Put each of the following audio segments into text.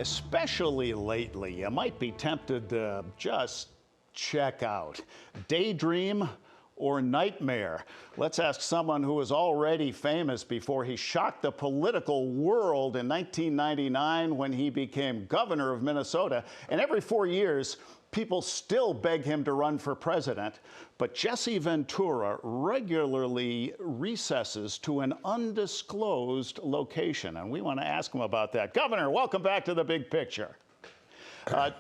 Especially lately, you might be tempted to just check out. Daydream or nightmare? Let's ask someone who was already famous before he shocked the political world in 1999 when he became governor of Minnesota. And every 4 years, people still beg him to run for president. But Jesse Ventura regularly recesses to an undisclosed location. And we want to ask him about that. Governor, welcome back to The Big Picture.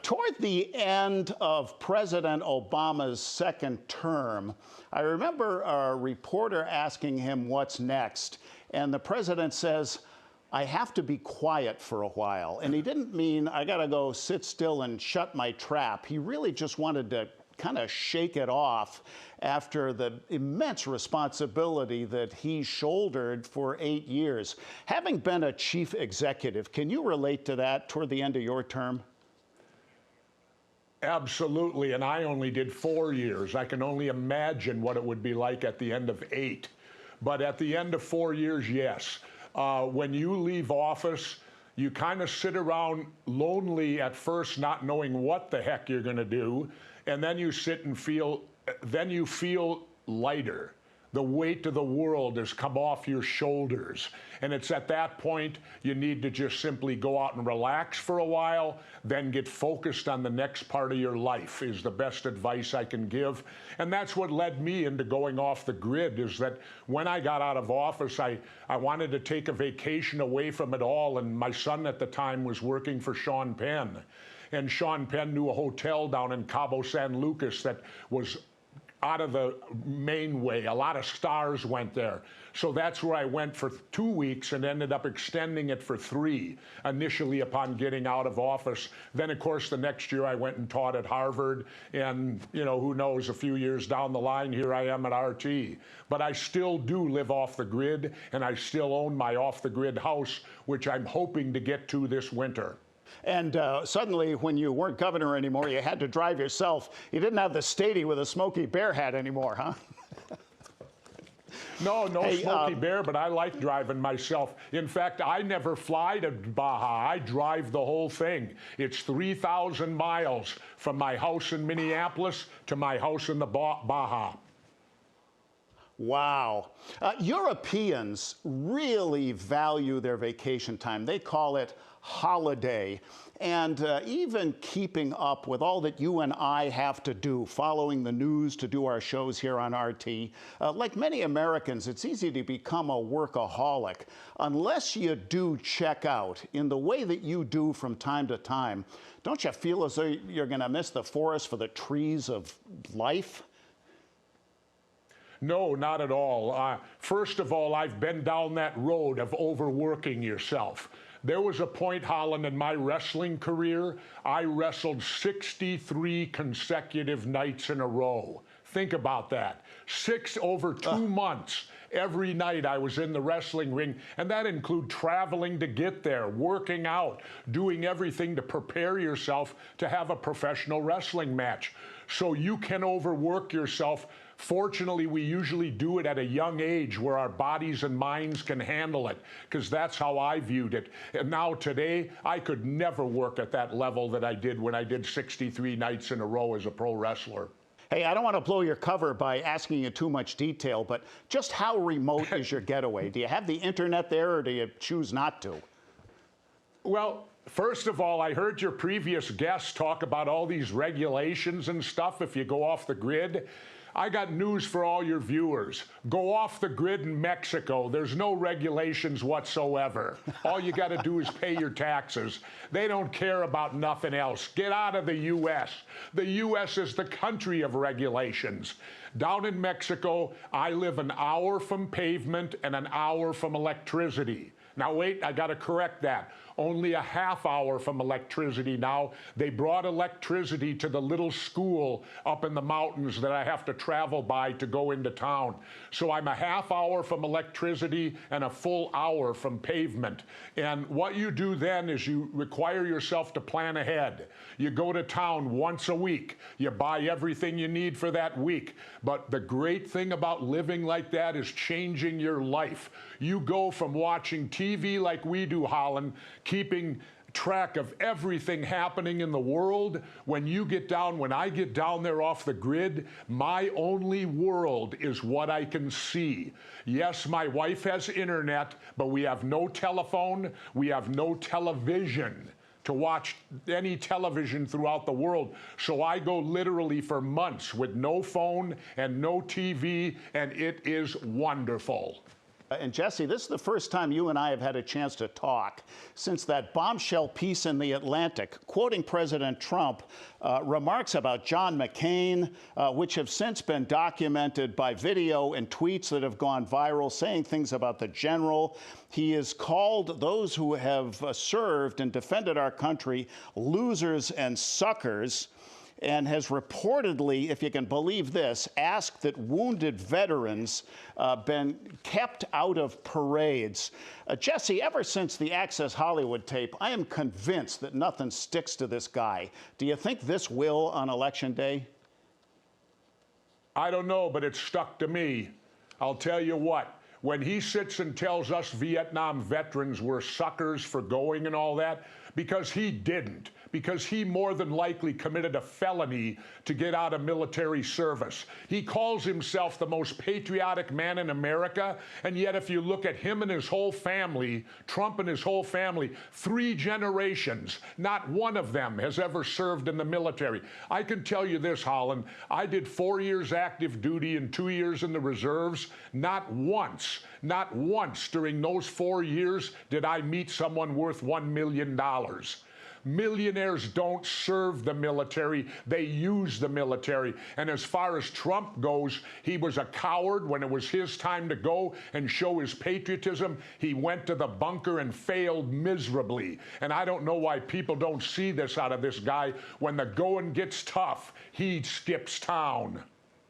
Toward the end of President Obama's second term, I remember a reporter asking him what's next. And the president says, I have to be quiet for a while. And he didn't mean I got to go sit still and shut my trap. He really just wanted to kind of shake it off after the immense responsibility that he shouldered for 8 years. Having been a chief executive, can you relate to that toward the end of your term? Absolutely, and I only did 4 years. I can only imagine what it would be like at the end of 8. But at the end of 4 years, yes. When you leave office, you kind of sit around lonely at first, not knowing what the heck you're going to do, and then you sit and feel lighter. The weight of the world has come off your shoulders. And it's at that point you need to just simply go out and relax for a while, then get focused on the next part of your life is the best advice I can give. And that's what led me into going off the grid, is that when I got out of office, I wanted to take a vacation away from it all. And my son at the time was working for Sean Penn. And Sean Penn knew a hotel down in Cabo San Lucas that was out of the main way. A lot of stars went there. So that's where I went for 2 weeks and ended up extending it for 3 initially upon getting out of office. Then, of course, the next year I went and taught at Harvard. And, you know, who knows, a few years down the line, here I am at RT. But I still do live off the grid, and I still own my off-the-grid house, which I'm hoping to get to this winter. And suddenly, when you weren't governor anymore, you had to drive yourself. You didn't have the Stady with a Smokey Bear hat anymore, huh? No Smokey Bear, but I like driving myself. In fact, I never fly to Baja. I drive the whole thing. It's 3,000 miles from my house in Minneapolis to my house in the Baja. Wow. Europeans really value their vacation time. They call it holiday. And even keeping up with all that you and I have to do, following the news to do our shows here on RT, like many Americans, it's easy to become a workaholic. Unless you do check out in the way that you do from time to time, don't you feel as though you're going to miss the forest for the trees of life? No, not at all. First of all, I've been down that road of overworking yourself. There was a point, Holland, in my wrestling career, I wrestled 63 consecutive nights in a row. Think about that. Over 2 months. Every night I was in the wrestling ring, and that included traveling to get there, working out, doing everything to prepare yourself to have a professional wrestling match. So you can overwork yourself. Fortunately, we usually do it at a young age where our bodies and minds can handle it, because that's how I viewed it. And now today, I could never work at that level that I did when I did 63 nights in a row as a pro wrestler. Hey, I don't want to blow your cover by asking you too much detail, but just how remote is your getaway? Do you have the internet there, or do you choose not to? Well, first of all, I heard your previous guests talk about all these regulations and stuff if you go off the grid. I got news for all your viewers. Go off the grid in Mexico. There's no regulations whatsoever. All you got to do is pay your taxes. They don't care about nothing else. Get out of the U.S. The U.S. is the country of regulations. Down in Mexico, I live an hour from pavement and an hour from electricity. Now wait, I got to correct that. Only a half hour from electricity now. They brought electricity to the little school up in the mountains that I have to travel by to go into town. So I'm a half hour from electricity and a full hour from pavement. And what you do then is you require yourself to plan ahead. You go to town once a week. You buy everything you need for that week. But the great thing about living like that is changing your life. You go from watching TV like we do, Holland, keeping track of everything happening in the world. When I get down there off the grid, my only world is what I can see. Yes, my wife has internet, but we have no telephone, we have no television to watch any television throughout the world. So I go literally for months with no phone and no TV, and it is wonderful. And Jesse, this is the first time you and I have had a chance to talk since that bombshell piece in The Atlantic, quoting President Trump, remarks about John McCain, which have since been documented by video and tweets that have gone viral, saying things about the general. He has called those who have served and defended our country losers and suckers, and has reportedly, if you can believe this, asked that wounded veterans been kept out of parades. Jesse, ever since the Access Hollywood tape, I am convinced that nothing sticks to this guy. Do you think this will on Election Day? I don't know, but it stuck to me. I'll tell you what, when he sits and tells us Vietnam veterans were suckers for going and all that, because he didn't. Because he more than likely committed a felony to get out of military service. He calls himself the most patriotic man in America, and yet if you look at him and his whole family, Trump and his whole family, 3 generations, not one of them has ever served in the military. I can tell you this, Holland, I did 4 years active duty and 2 years in the reserves. Not once during those 4 years did I meet someone worth $1 million. Millionaires don't serve the military, they use the military. And as far as Trump goes, he was a coward when it was his time to go and show his patriotism. He went to the bunker and failed miserably. And I don't know why people don't see this out of this guy. When the going gets tough, he skips town.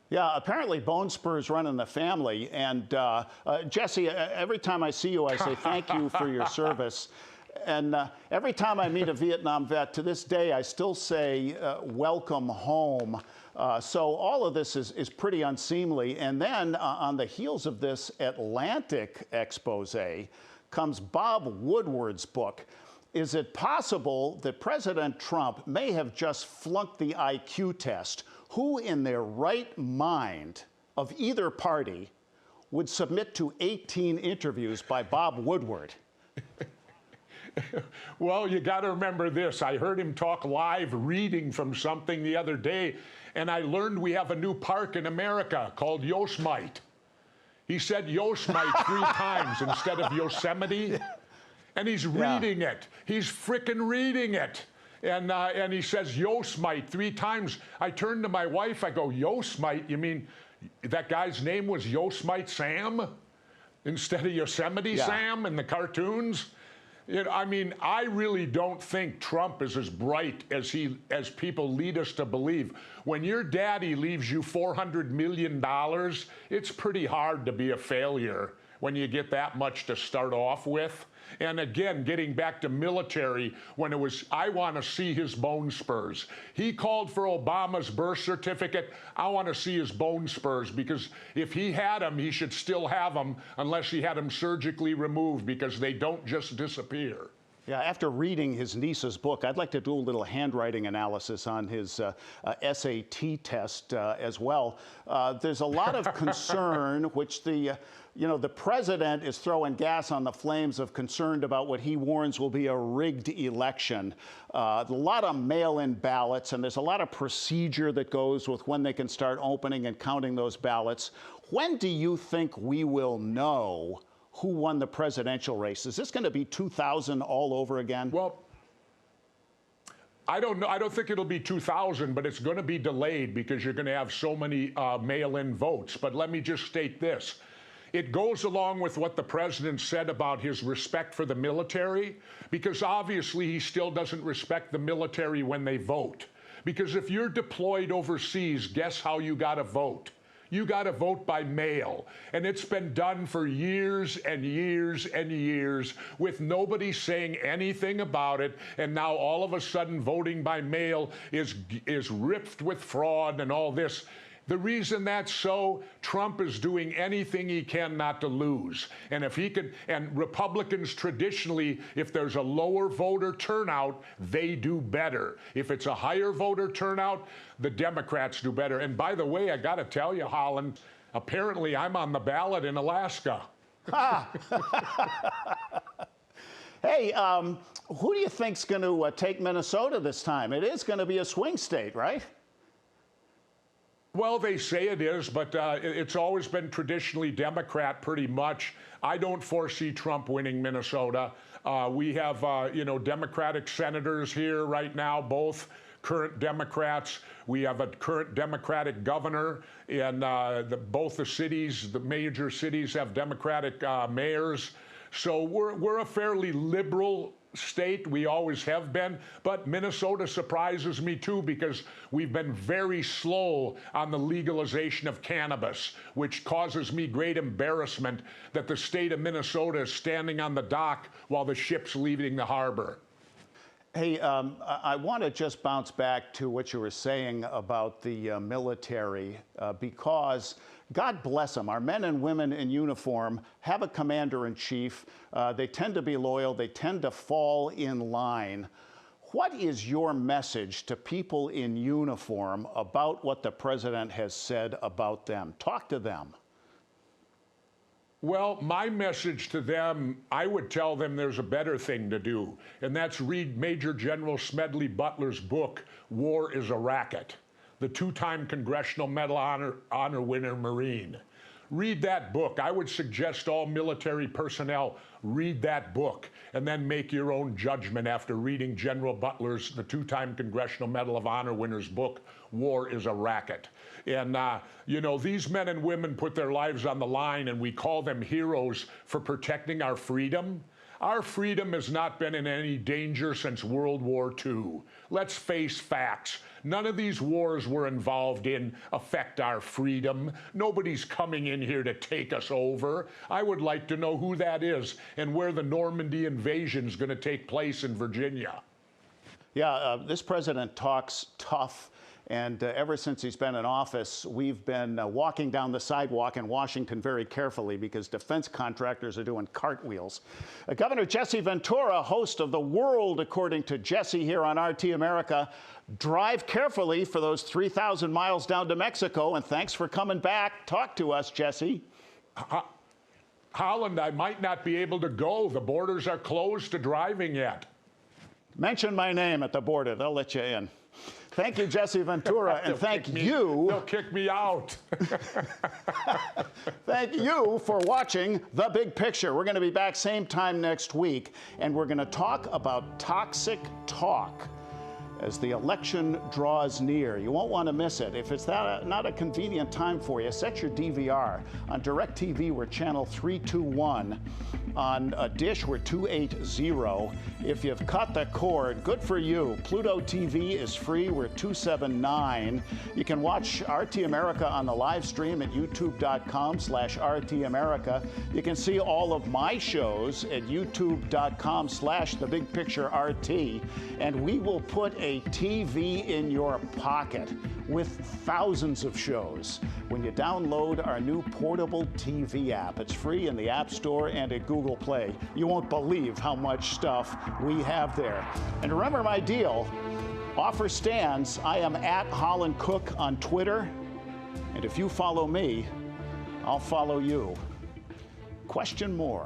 Yeah, apparently bone spurs run in the family. And Jesse, every time I see you, I say thank you for your service. And every time I meet a Vietnam vet, to this day, I still say, welcome home. So all of this is pretty unseemly. And then on the heels of this Atlantic expose comes Bob Woodward's book. Is it possible that President Trump may have just flunked the IQ test? Who in their right mind of either party would submit to 18 interviews by Bob Woodward? Well, you got to remember this. I heard him talk live reading from something the other day, and I learned we have a new park in America called Yosemite. He said Yosemite 3 times instead of Yosemite, and he's reading it. He's frickin' reading it. And he says Yosemite 3 times. I turned to my wife, I go, Yosemite? You mean that guy's name was Yosemite Sam instead of Yosemite Sam in the cartoons? I mean, I really don't think Trump is as bright as people lead us to believe. When your daddy leaves you $400 million, it's pretty hard to be a failure when you get that much to start off with. And again, getting back to military, when it was, I want to see his bone spurs. He called for Obama's birth certificate. I want to see his bone spurs, because if he had them, he should still have them unless he had them surgically removed, because they don't just disappear. Yeah, after reading his niece's book, I'd like to do a little handwriting analysis on his SAT test as well. There's a lot of concern, which the president is throwing gas on the flames of concern about what he warns will be a rigged election. A lot of mail-in ballots, and there's a lot of procedure that goes with when they can start opening and counting those ballots. When do you think we will know who won the presidential race? Is this going to be 2000 all over again? Well, I don't know. I don't think it'll be 2000, but it's going to be delayed because you're going to have so many mail-in votes. But let me just state this. It goes along with what the president said about his respect for the military, because obviously he still doesn't respect the military when they vote. Because if you're deployed overseas, guess how you got to vote? You got to vote by mail. And it's been done for years and years and years with nobody saying anything about it. And now all of a sudden voting by mail is ripped with fraud and all this. The reason that's so, Trump is doing anything he can not to lose. And if he could, and Republicans traditionally, if there's a lower voter turnout, they do better. If it's a higher voter turnout, the Democrats do better. And by the way, I got to tell you, Holland, apparently I'm on the ballot in Alaska. Hey, who do you think's going to take Minnesota this time? It is going to be a swing state, right? Well, they say it is, but it's always been traditionally Democrat pretty much. I don't foresee Trump winning Minnesota. We have, Democratic senators here right now, both current Democrats. We have a current Democratic governor in both the cities. The major cities have Democratic mayors. So we're a fairly liberal state. We always have been. But Minnesota surprises me, too, because we've been very slow on the legalization of cannabis, which causes me great embarrassment that the state of Minnesota is standing on the dock while the ship's leaving the harbor. Hey, I want to just bounce back to what you were saying about the military, because God bless them, our men and women in uniform have a commander-in-chief. They tend to be loyal. They tend to fall in line. What is your message to people in uniform about what the president has said about them? Talk to them. Well, my message to them, I would tell them there's a better thing to do, and that's read Major General Smedley Butler's book, War is a Racket, the two-time Congressional Medal Honor winner Marine. Read that book. I would suggest all military personnel read that book and then make your own judgment after reading General Butler's, the two-time Congressional Medal of Honor winner's book, War is a Racket. And, these men and women put their lives on the line, and we call them heroes for protecting our freedom. Our freedom has not been in any danger since World War II. Let's face facts. None of these wars we're involved in affect our freedom. Nobody's coming in here to take us over. I would like to know who that is and where the Normandy invasion is going to take place in Virginia. Yeah, this president talks tough. And ever since he's been in office, we've been walking down the sidewalk in Washington very carefully because defense contractors are doing cartwheels. Governor Jesse Ventura, host of The World According to Jesse here on RT America. Drive carefully for those 3,000 miles down to Mexico. And thanks for coming back. Talk to us, Jesse. Holland, I might not be able to go. The borders are closed to driving yet. Mention my name at the border. They'll let you in. Thank you, Jesse Ventura, and thank you. They'll kick me out. Thank you for watching The Big Picture. We're going to be back same time next week, and we're going to talk about toxic talk as the election draws near. You won't want to miss it. If it's not a convenient time for you, set your DVR. On DirecTV, we're channel 321. On a dish, we're 280. If you've cut the cord, good for you. Pluto TV is free. We're 279. You can watch RT America on the live stream at youtube.com/RT America. You can see all of my shows at youtube.com/TheBigPictureRT. And we will put a TV in your pocket with thousands of shows when you download our new portable TV app. It's free in the App Store and at Google Play. You won't believe how much stuff we have there. And remember my deal, offer stands. I am at Holland Cook on Twitter. And if you follow me, I'll follow you. Question more.